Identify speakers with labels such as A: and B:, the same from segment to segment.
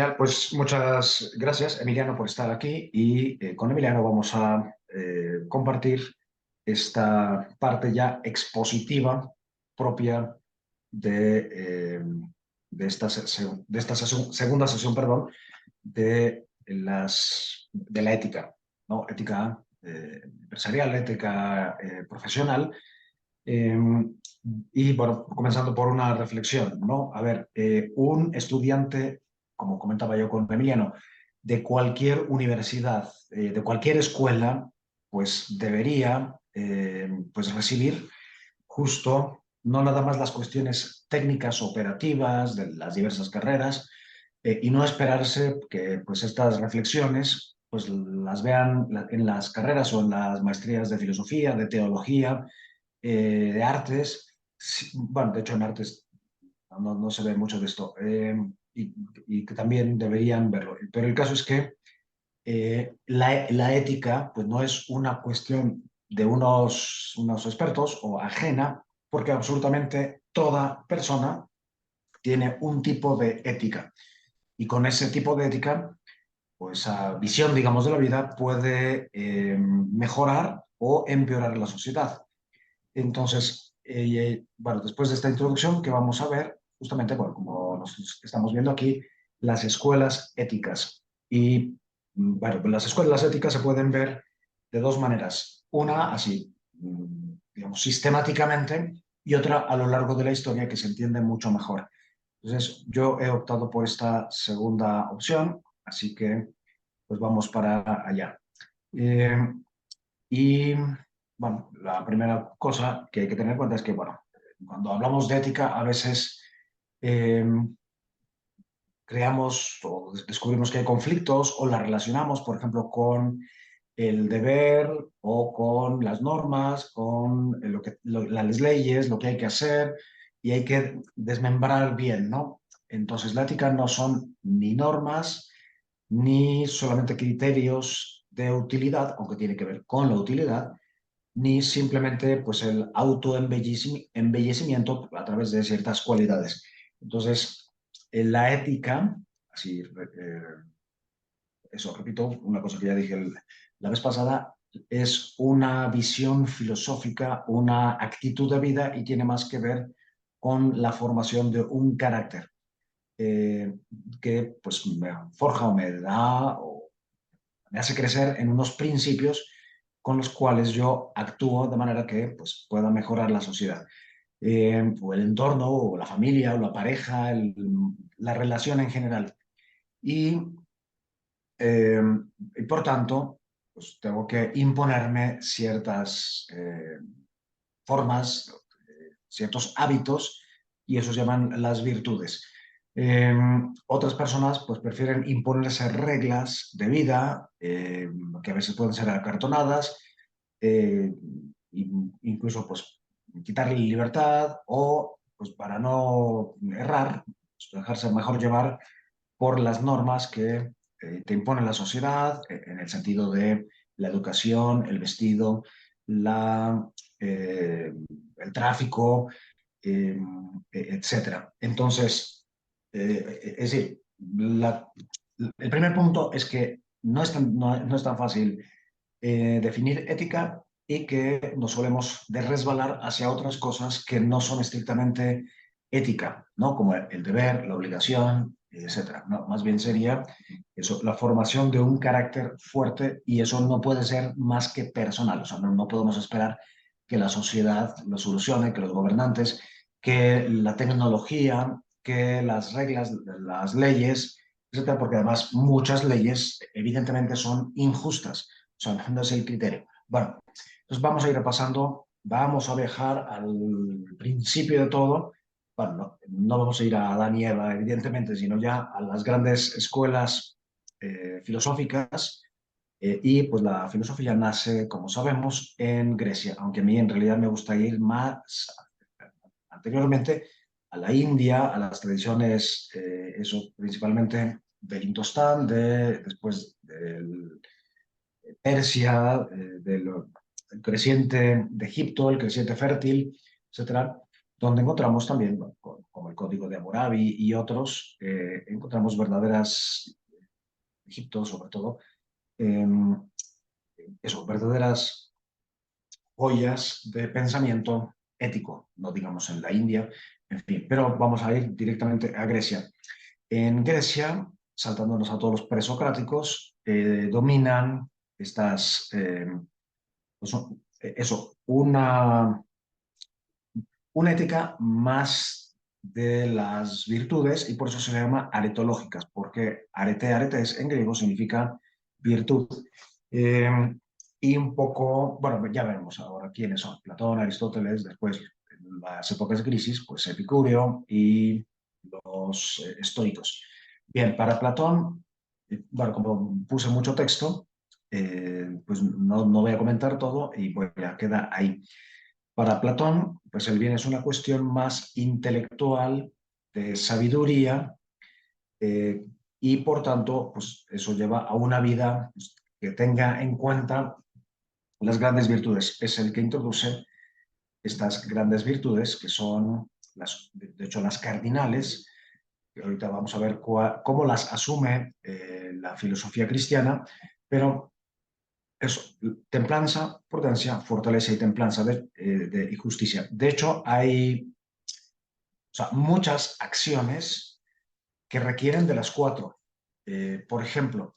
A: Ya, pues muchas gracias, Emiliano, por estar aquí y con Emiliano vamos a compartir esta parte ya expositiva propia de, de esta segunda sesión, perdón, de la ética, ¿no? Ética empresarial, ética profesional. eh, y bueno, comenzando por una reflexión, ¿no? A ver, un estudiante, como comentaba yo con Emiliano, de cualquier universidad, de cualquier escuela, pues debería pues recibir justo no nada más las cuestiones técnicas operativas de las diversas carreras, y no esperarse que pues estas reflexiones pues las vean en las carreras o en las maestrías de filosofía, de teología, de artes. Sí, bueno, de hecho en artes no se ve mucho de esto, y, y que también deberían verlo. Pero el caso es que la ética pues no es una cuestión de unos expertos o ajena, porque absolutamente toda persona tiene un tipo de ética. Y con ese tipo de ética, pues esa visión, digamos, de la vida puede mejorar o empeorar la sociedad. Entonces, bueno, después de esta introducción, que vamos a ver, justamente, bueno, como nos estamos viendo aquí, las escuelas éticas. Y, bueno, pues las escuelas éticas se pueden ver de dos maneras. Una, así, digamos, sistemáticamente, y otra a lo largo de la historia, que se entiende mucho mejor. Entonces, yo he optado por esta segunda opción, así que, pues vamos para allá. Eh, y bueno, la primera cosa que hay que tener en cuenta es que, bueno, cuando hablamos de ética, a veces eh, creamos o descubrimos que hay conflictos o la relacionamos, por ejemplo, con el deber o con las normas, con las leyes, lo que hay que hacer, y hay que desmembrar bien, ¿no? Entonces, la ética no son ni normas ni solamente criterios de utilidad, aunque tiene que ver con la utilidad, ni simplemente pues el autoembellecimiento a través de ciertas cualidades. Entonces, la ética, así, eso repito, una cosa que ya dije la vez pasada, es una visión filosófica, una actitud de vida y tiene más que ver con la formación de un carácter eh, que pues me forja o me da o me hace crecer en unos principios con los cuales yo actúo de manera que pues, pueda mejorar la sociedad, o el entorno, o la familia, o la pareja, la relación en general. Y, eh, y por tanto, pues tengo que imponerme ciertas formas, ciertos hábitos, y eso se llaman las virtudes. Eh, Otras personas pues prefieren imponerse reglas de vida, que a veces pueden ser acartonadas, eh, incluso pues quitarle libertad o pues para no errar, pues, dejarse mejor llevar por las normas que te impone la sociedad, en el sentido de la educación, el vestido, la, eh, el tráfico, eh, etcétera. Entonces, es decir, el primer punto es que no es tan fácil definir ética y que nos solemos de resbalar hacia otras cosas que no son estrictamente ética, ¿no? Como el deber, la obligación, etcétera. No, más bien sería eso, la formación de un carácter fuerte, y eso no puede ser más que personal. O sea, no podemos esperar que la sociedad lo solucione, que los gobernantes, que la tecnología, que las reglas, las leyes, etcétera, porque además muchas leyes evidentemente son injustas. O sea, no es el criterio. Bueno, entonces vamos a ir repasando, vamos a viajar al principio de todo. Bueno, no vamos a ir a Adán y Eva, evidentemente, sino ya a las grandes escuelas filosóficas. Y pues la filosofía nace, como sabemos, en Grecia, aunque a mí en realidad me gusta ir más anteriormente a la India, a las tradiciones, eso principalmente del Indostán, después del Persia, del creciente de Egipto, el creciente fértil, etcétera. donde encontramos también, bueno, como el Código de Hammurabi y otros, encontramos verdaderas, Egipto sobre todo, eh, eso, verdaderas joyas de pensamiento ético, no digamos en la India, en fin, pero vamos a ir directamente a Grecia. En Grecia, saltándonos a todos los presocráticos, dominan estas, pues, eso, una ética más de las virtudes y por eso se llama aretológicas, porque aretes en griego significa virtud. Eh, y un poco, bueno, ya veremos ahora quiénes son, Platón, Aristóteles, después en las épocas de crisis, pues Epicurio y los estoicos. Bien, para Platón, bueno, como puse mucho texto, pues no voy a comentar todo y pues ya queda ahí. Para Platón, pues el bien es una cuestión más intelectual, de sabiduría, eh, y por tanto, pues eso lleva a una vida pues, que tenga en cuenta las grandes virtudes. Es el que introduce estas grandes virtudes, que son, de hecho, las cardinales, que ahorita vamos a ver cómo las asume la filosofía cristiana, pero eso, templanza, prudencia, fortaleza y templanza y justicia. De hecho, hay, o sea, muchas acciones que requieren de las cuatro. Por ejemplo,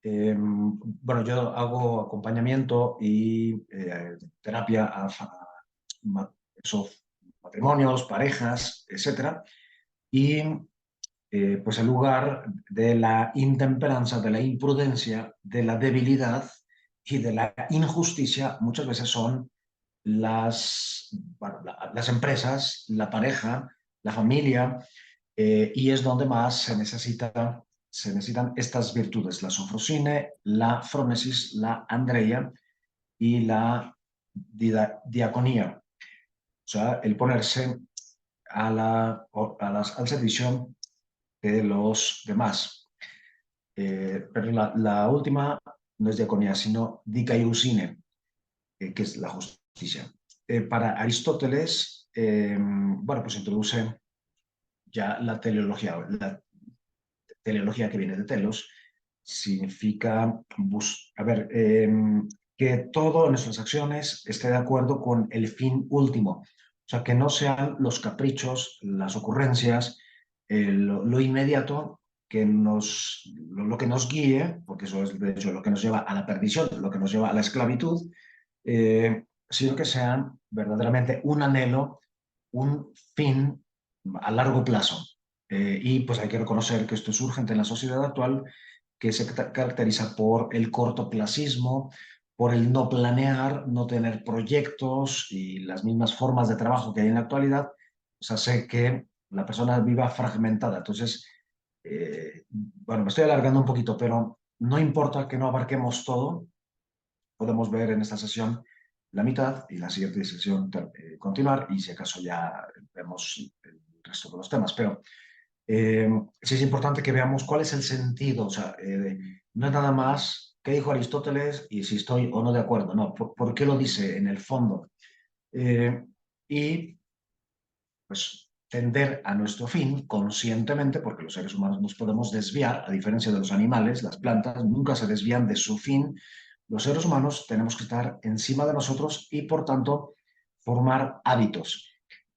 A: bueno, yo hago acompañamiento y terapia eso, matrimonios, parejas, etcétera. Y pues el lugar de la intemperanza, de la imprudencia, de la debilidad y de la injusticia muchas veces son bueno, las empresas, la pareja, la familia, y es donde más se necesitan estas virtudes, la sofrosine, la frónesis, la andreia y la diaconía, o sea, el ponerse al servicio de los demás. Pero la última no es diaconía, sino dikaiosine, que es la justicia. Para Aristóteles, bueno, pues introduce ya la teleología que viene de telos, significa, a ver, que todo en nuestras acciones esté de acuerdo con el fin último. O sea, que no sean los caprichos, las ocurrencias, lo inmediato lo que nos guíe, porque eso es de hecho lo que nos lleva a la perdición, lo que nos lleva a la esclavitud, sino que sean verdaderamente un anhelo, un fin a largo plazo. Y pues hay que reconocer que esto es urgente en la sociedad actual, que se caracteriza por el cortoplacismo, por el no planear, no tener proyectos y las mismas formas de trabajo que hay en la actualidad, pues hace que la persona viva fragmentada. Entonces, bueno, me estoy alargando un poquito, pero no importa que no abarquemos todo, podemos ver en esta sesión la mitad y la siguiente sesión continuar y si acaso ya vemos el resto de los temas. Pero sí es importante que veamos cuál es el sentido, o sea, no es nada más qué dijo Aristóteles y si estoy o no de acuerdo, no, por qué lo dice en el fondo. Eh, y pues tender a nuestro fin conscientemente, porque los seres humanos nos podemos desviar, a diferencia de los animales, las plantas nunca se desvían de su fin. Los seres humanos tenemos que estar encima de nosotros y, por tanto, formar hábitos,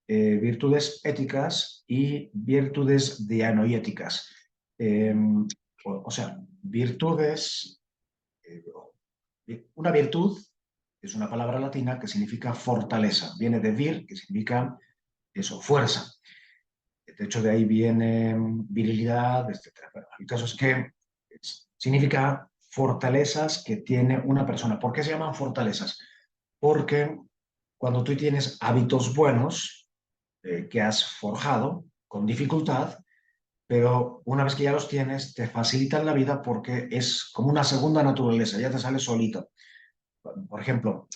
A: virtudes éticas y virtudes dianoiéticas. Eh, o sea, virtudes, eh, una virtud es una palabra latina que significa fortaleza, viene de vir, que significa eso, fuerza. De hecho, de ahí viene virilidad, etcétera. Pero el caso es que significa fortalezas que tiene una persona. ¿Por qué se llaman fortalezas? Porque cuando tú tienes hábitos buenos que has forjado con dificultad, pero una vez que ya los tienes, te facilitan la vida porque es como una segunda naturaleza, ya te sale solito. Por ejemplo,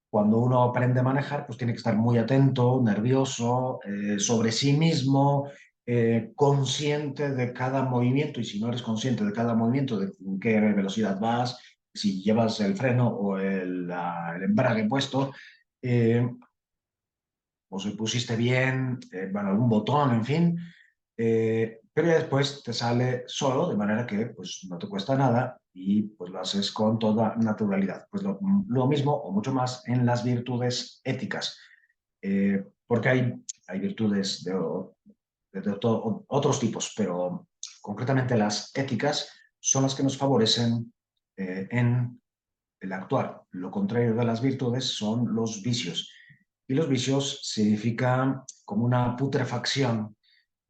A: cuando uno aprende a manejar, pues tiene que estar muy atento, nervioso, sobre sí mismo, consciente de cada movimiento. Y si no eres consciente de cada movimiento, de en qué velocidad vas, si llevas el freno o el embrague puesto, eh, o si pusiste bien, bueno, algún botón, en fin, pero ya después te sale solo, de manera que pues no te cuesta nada y pues lo haces con toda naturalidad. Pues lo mismo o mucho más en las virtudes éticas, porque hay virtudes de otros tipos, pero concretamente las éticas son las que nos favorecen en el actuar. Lo contrario de las virtudes son los vicios. Y los vicios significan como una putrefacción,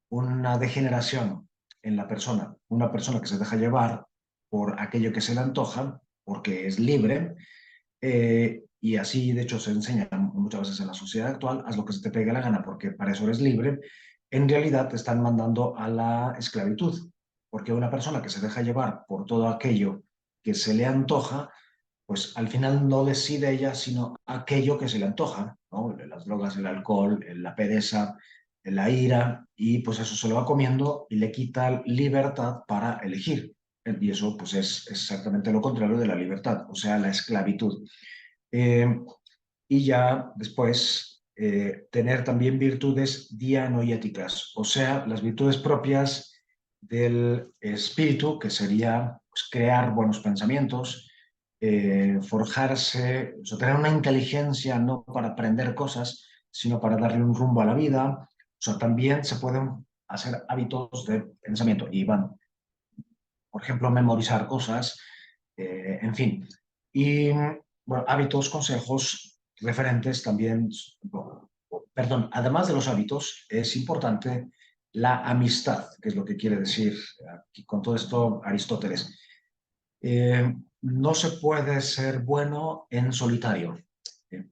A: una degeneración en la persona, una persona que se deja llevar por aquello que se le antoja, porque es libre, y así de hecho se enseña muchas veces en la sociedad actual, haz lo que se te pegue la gana porque para eso eres libre, en realidad te están mandando a la esclavitud, porque una persona que se deja llevar por todo aquello que se le antoja, pues al final no decide ella, sino aquello que se le antoja, ¿no? Las drogas, el alcohol, la pereza, la ira, y pues eso se lo va comiendo y le quita libertad para elegir. Y eso pues es exactamente lo contrario de la libertad, o sea, la esclavitud. Eh, y ya después tener también virtudes dianoiéticas, o sea, las virtudes propias del espíritu, que sería pues, crear buenos pensamientos, forjarse, o sea, tener una inteligencia no para aprender cosas, sino para darle un rumbo a la vida. O sea, también se pueden hacer hábitos de pensamiento y van, por ejemplo, memorizar cosas, en fin. Y, bueno, hábitos, consejos referentes también, bueno, perdón, además de los hábitos, es importante la amistad, que es lo que quiere decir aquí con todo esto Aristóteles. No se puede ser bueno en solitario.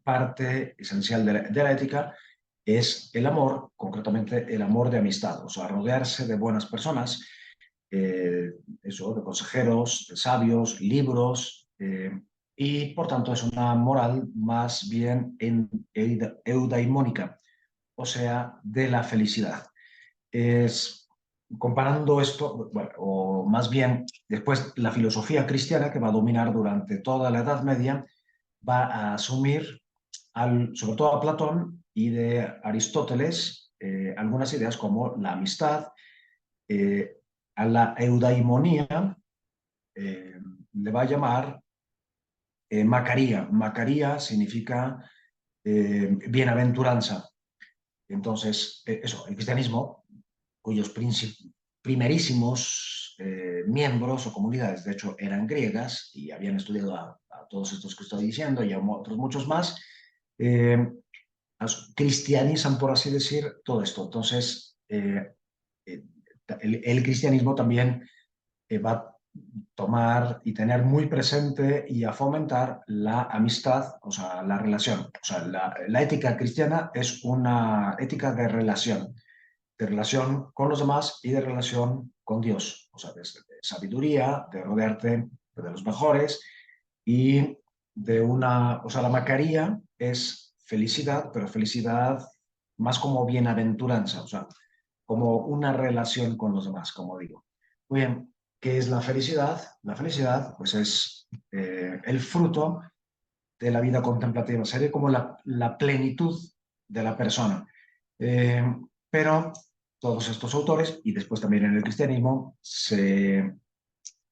A: Parte esencial de la ética es el amor, concretamente el amor de amistad, o sea, rodearse de buenas personas, eh, eso, de consejeros, de sabios, libros, y por tanto es una moral más bien eudaimónica, o sea, de la felicidad. Es comparando esto, bueno, o más bien después la filosofía cristiana que va a dominar durante toda la Edad Media, va a asumir, sobre todo a Platón y de Aristóteles, algunas ideas como la amistad, eh, a la eudaimonía eh, le va a llamar Macaría. Macaría significa bienaventuranza. Entonces, eso, el cristianismo, cuyos primerísimos miembros o comunidades, de hecho, eran griegas y habían estudiado a todos estos que estoy diciendo y a otros muchos más, eh, cristianizan, por así decir, todo esto. Entonces, eh, el cristianismo también va a tomar y tener muy presente y a fomentar la amistad, o sea, la relación. O sea, la ética cristiana es una ética de relación con los demás y de relación con Dios. O sea, de sabiduría, de rodearte de los mejores y de una, o sea, la Macaría es felicidad, pero felicidad más como bienaventuranza, o sea, como una relación con los demás, como digo. Muy bien, ¿qué es la felicidad? La felicidad, pues es el fruto de la vida contemplativa, sería como la plenitud de la persona. Eh, pero todos estos autores, y después también en el cristianismo,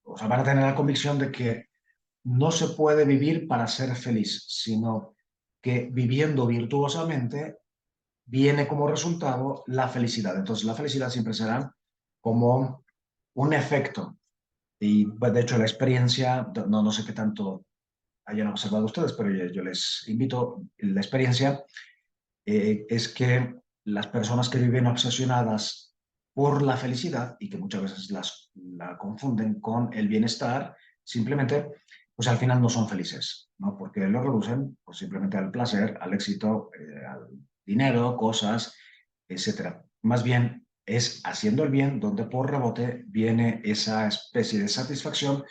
A: o sea, van a tener la convicción de que no se puede vivir para ser feliz, sino que viviendo virtuosamente viene como resultado la felicidad. Entonces, la felicidad siempre será como un efecto. Y pues, de hecho, la experiencia, no sé qué tanto hayan observado ustedes, pero yo les invito, la experiencia es que las personas que viven obsesionadas por la felicidad y que muchas veces la confunden con el bienestar, simplemente, pues al final no son felices, ¿no? Porque lo reducen pues, simplemente al placer, al éxito, al dinero, cosas, etcétera. Más bien es haciendo el bien donde por rebote viene esa especie de satisfacción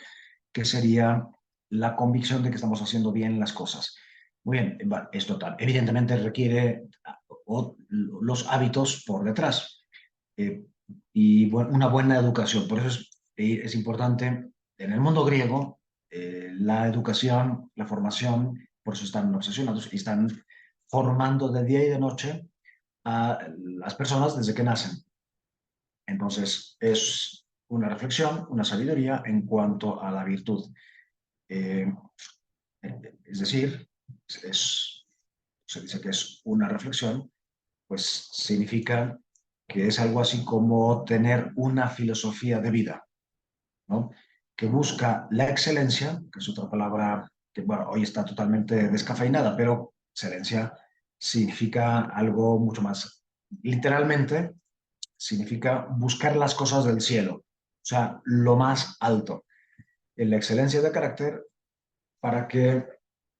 A: que sería la convicción de que estamos haciendo bien las cosas. Muy bien, es total. Evidentemente requiere los hábitos por detrás y una buena educación. Por eso es importante en el mundo griego la educación, la formación, por eso están obsesionados y están formando de día y de noche a las personas desde que nacen. Entonces, es una reflexión, una sabiduría en cuanto a la virtud. Eh, es decir, es, se dice que es una reflexión, pues significa que es algo así como tener una filosofía de vida, ¿no? Que busca la excelencia, que es otra palabra que bueno, hoy está totalmente descafeinada, pero excelencia significa algo mucho más. Literalmente significa buscar las cosas del cielo, o sea, lo más alto, en la excelencia de carácter para que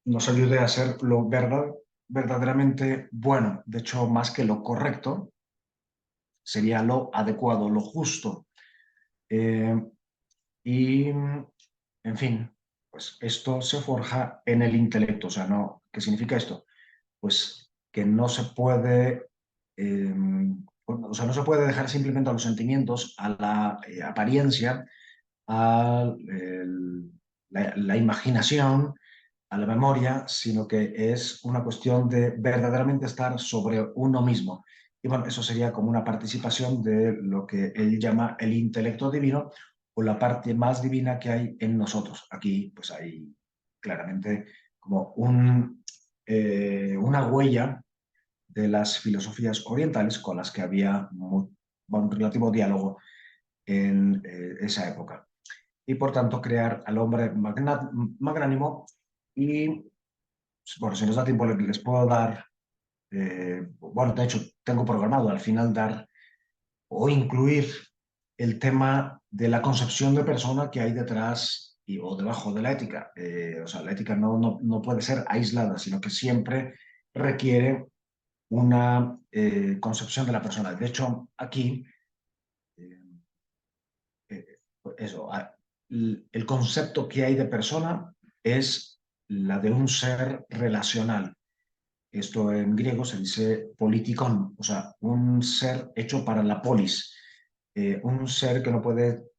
A: nos ayude a ser verdaderamente bueno. De hecho, más que lo correcto, sería lo adecuado, lo justo. Eh, y, en fin, pues esto se forja en el intelecto. O sea, no, ¿qué significa esto? Pues que no se puede, o sea, no se puede dejar simplemente a los sentimientos, a la apariencia, a la imaginación, a la memoria, sino que es una cuestión de verdaderamente estar sobre uno mismo. Y bueno, eso sería como una participación de lo que él llama el intelecto divino o la parte más divina que hay en nosotros. Aquí pues hay claramente como una huella de las filosofías orientales con las que había un relativo diálogo en esa época. Y por tanto crear al hombre magnánimo y, bueno, si nos da tiempo les puedo dar, bueno, de hecho tengo programado al final dar o incluir el tema de la concepción de persona que hay detrás o debajo de la ética. O sea, la ética no puede ser aislada, sino que siempre requiere una concepción de la persona. De hecho, aquí, eh, eso, el concepto que hay de persona es la de un ser relacional. Esto en griego se dice politikon, o sea, un ser hecho para la polis, un ser que no puede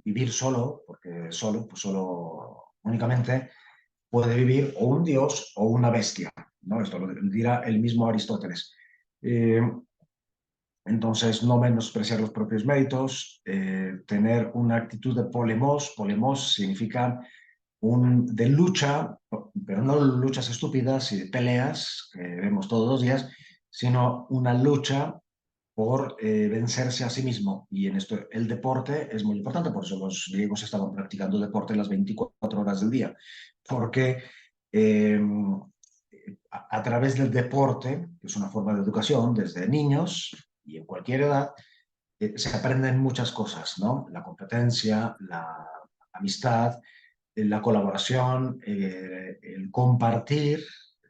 A: vivir solo, porque solo, pues solo únicamente puede vivir o un dios o una bestia, ¿no? Esto lo dirá el mismo Aristóteles. Eh, entonces, no menospreciar los propios méritos, tener una actitud de polemos significa de lucha, pero no luchas estúpidas y de peleas que vemos todos los días, sino una lucha por vencerse a sí mismo. Y en esto el deporte es muy importante, por eso los griegos estaban practicando deporte las 24 horas del día, porque eh, a través del deporte, que es una forma de educación desde niños y en cualquier edad, se aprenden muchas cosas, ¿no? La competencia, la amistad, la colaboración, el compartir,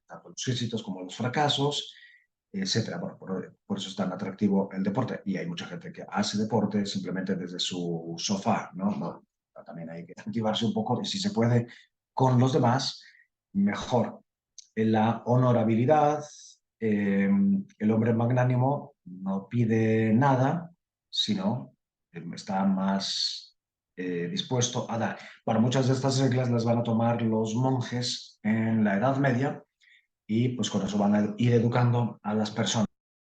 A: tanto los éxitos como los fracasos, etcétera. Bueno, por eso es tan atractivo el deporte. Y hay mucha gente que hace deporte simplemente desde su sofá, ¿no? No, también hay que activarse un poco, y si se puede, con los demás, mejor. En la honorabilidad, el hombre magnánimo no pide nada, sino está más dispuesto a dar. Bueno, muchas de estas reglas las van a tomar los monjes en la Edad Media y pues con eso van a ir educando a las personas.